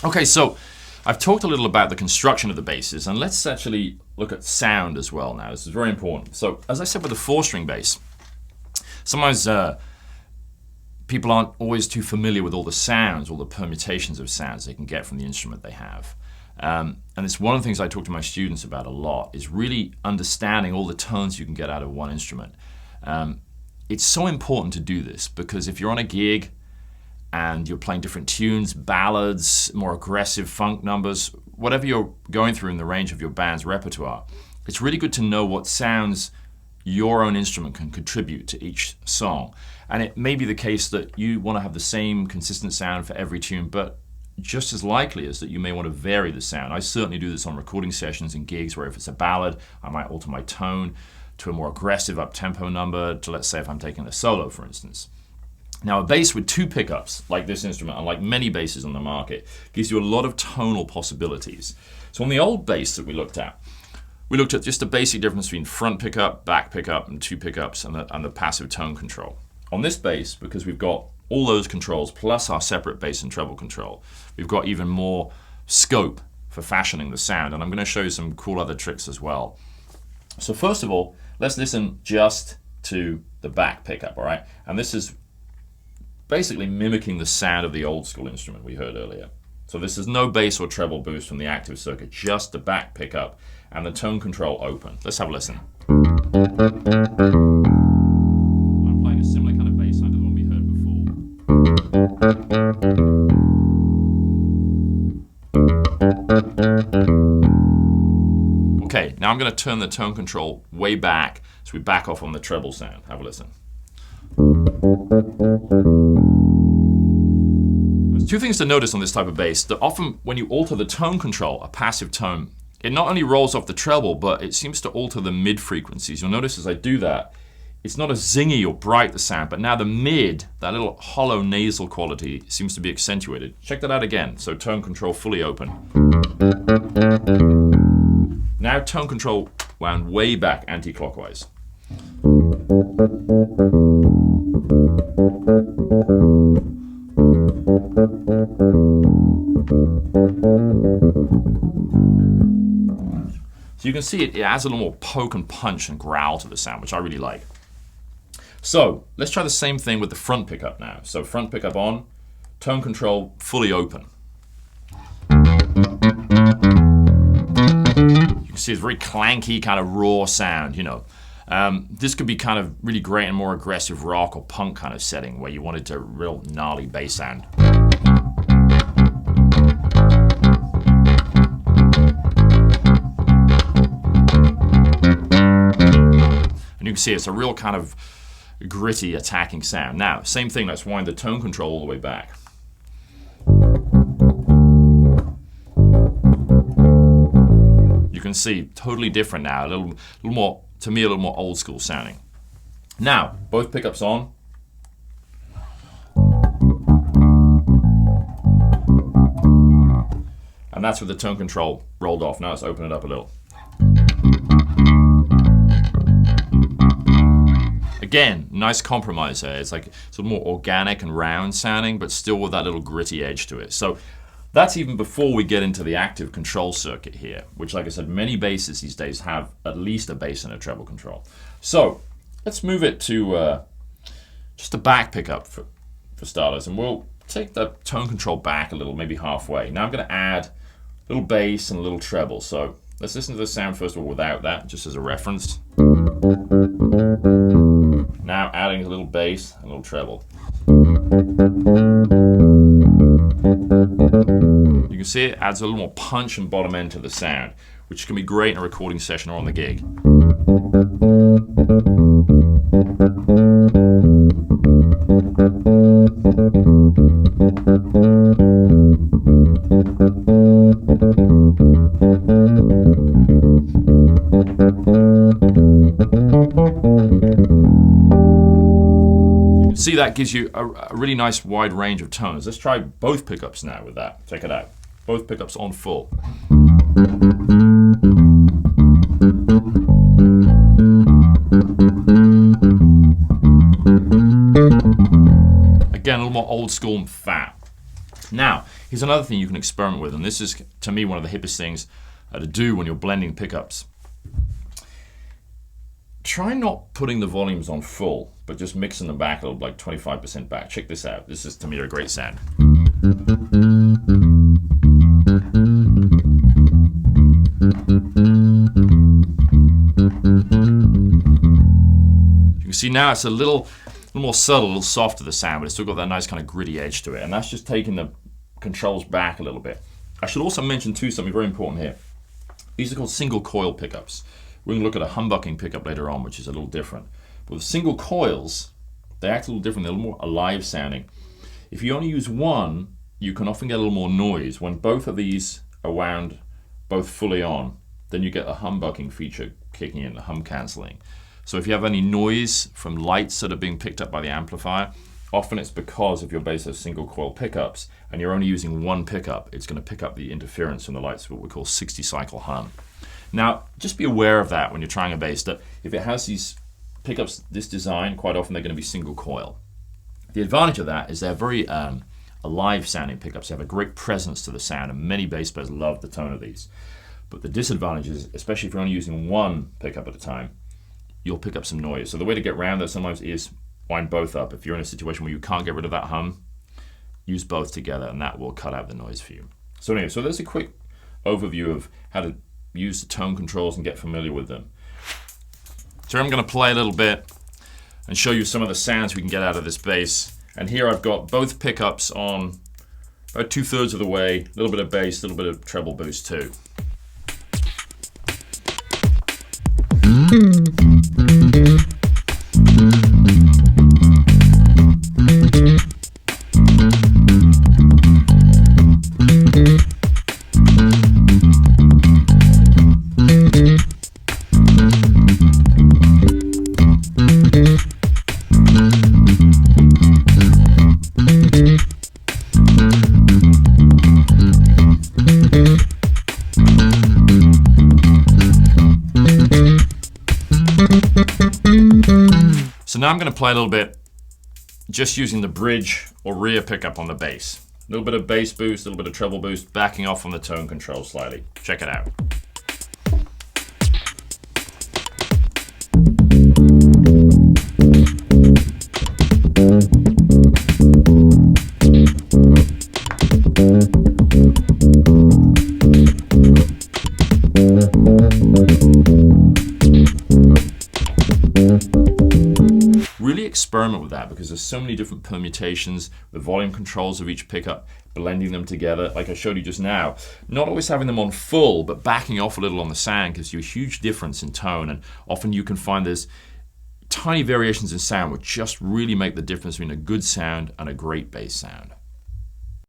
Okay, so I've talked a little about the construction of the basses, and let's actually look at sound as well now. This is very important. So, as I said with the 4-string bass, sometimes people aren't always too familiar with all the sounds, all the permutations of sounds they can get from the instrument they have. And it's one of the things I talk to my students about a lot, is really understanding all the tones you can get out of one instrument. It's so important to do this, because if you're on a gig and you're playing different tunes, ballads, more aggressive funk numbers, whatever you're going through in the range of your band's repertoire, it's really good to know what sounds your own instrument can contribute to each song. And it may be the case that you want to have the same consistent sound for every tune, but just as likely is that you may want to vary the sound. I certainly do this on recording sessions and gigs where if it's a ballad, I might alter my tone to a more aggressive up-tempo number, to, let's say, if I'm taking a solo, for instance. Now, a bass with 2 pickups, like this instrument, and like many basses on the market, gives you a lot of tonal possibilities. So on the old bass that we looked at just the basic difference between front pickup, back pickup, and 2 pickups, and the passive tone control. On this bass, because we've got all those controls plus our separate bass and treble control, we've got even more scope for fashioning the sound, and I'm going to show you some cool other tricks as well. So first of all, let's listen just to the back pickup, all right? And this is basically mimicking the sound of the old school instrument we heard earlier. So this is no bass or treble boost from the active circuit, just the back pickup and the tone control open. Let's have a listen. I'm playing a similar kind of bass line to the one we heard before. Okay, now I'm going to turn the tone control way back so we back off on the treble sound. Have a listen. There's 2 things to notice on this type of bass. That often when you alter the tone control, a passive tone, it not only rolls off the treble, but it seems to alter the mid frequencies. You'll notice as I do that, it's not as zingy or bright the sound, but now the mid, that little hollow nasal quality, seems to be accentuated. Check that out again. So tone control fully open. Now tone control wound way back anti-clockwise. So you can see it adds a little more poke and punch and growl to the sound, which I really like. So let's try the same thing with the front pickup now. So front pickup on, tone control fully open. You can see it's a very clanky kind of raw sound, you know. This could be kind of really great in a more aggressive rock or punk kind of setting where you wanted a real gnarly bass sound. And you can see it's a real kind of gritty attacking sound. Now, same thing, let's wind the tone control all the way back. You can see totally different now, a little more, to me, a little more old school sounding. Now, both pickups on. And that's with the tone control rolled off. Now let's open it up a little. Again, nice compromise there. It's like sort of more organic and round sounding, but still with that little gritty edge to it. So that's even before we get into the active control circuit here, which, like I said, many basses these days have at least a bass and a treble control. So let's move it to just a back pickup for starters, and we'll take the tone control back a little, maybe halfway. Now I'm going to add a little bass and a little treble. So let's listen to the sound first of all without that, just as a reference. Now adding a little bass and a little treble. You can see it adds a little more punch and bottom end to the sound, which can be great in a recording session or on the gig. See, that gives you a really nice wide range of tones. Let's try both pickups now with that. Check it out. Both pickups on full. Again, a little more old school and fat. Now, here's another thing you can experiment with, and this is, to me, one of the hippest things to do when you're blending pickups. Try not putting the volumes on full, but just mixing them back a little, like 25% back. Check this out. This is, to me, a great sound. You can see now it's a little more subtle, a little softer, the sound, but it's still got that nice kind of gritty edge to it, and that's just taking the controls back a little bit. I should also mention too something very important here. These are called single coil pickups. We're going to look at a humbucking pickup later on, which is a little different. But with single coils, they act a little different. They're a little more alive sounding. If you only use one, you can often get a little more noise. When both of these are wound both fully on, then you get a humbucking feature kicking in, the hum cancelling. So if you have any noise from lights that are being picked up by the amplifier, often it's because of your bass has single coil pickups and you're only using one pickup. It's going to pick up the interference from the lights, what we call 60 cycle hum. Now, just be aware of that when you're trying a bass, that if it has these pickups, this design, quite often they're going to be single coil. The advantage of that is they're very alive sounding pickups. They have a great presence to the sound, and many bass players love the tone of these. But the disadvantage is, especially if you're only using one pickup at a time, you'll pick up some noise. So the way to get around that sometimes is wind both up. If you're in a situation where you can't get rid of that hum, use both together, and that will cut out the noise for you. So anyway, so there's a quick overview of how to use the tone controls and get familiar with them. So I'm going to play a little bit and show you some of the sounds we can get out of this bass. And here I've got both pickups on about 2/3 of the way, a little bit of bass, a little bit of treble boost too. So now I'm going to play a little bit just using the bridge or rear pickup on the bass. A little bit of bass boost, a little bit of treble boost, backing off on the tone control slightly. Check it out. Really experiment with that, because there's so many different permutations, the volume controls of each pickup, blending them together, like I showed you just now. Not always having them on full, but backing off a little on the sound gives you a huge difference in tone, and often you can find there's tiny variations in sound which just really make the difference between a good sound and a great bass sound.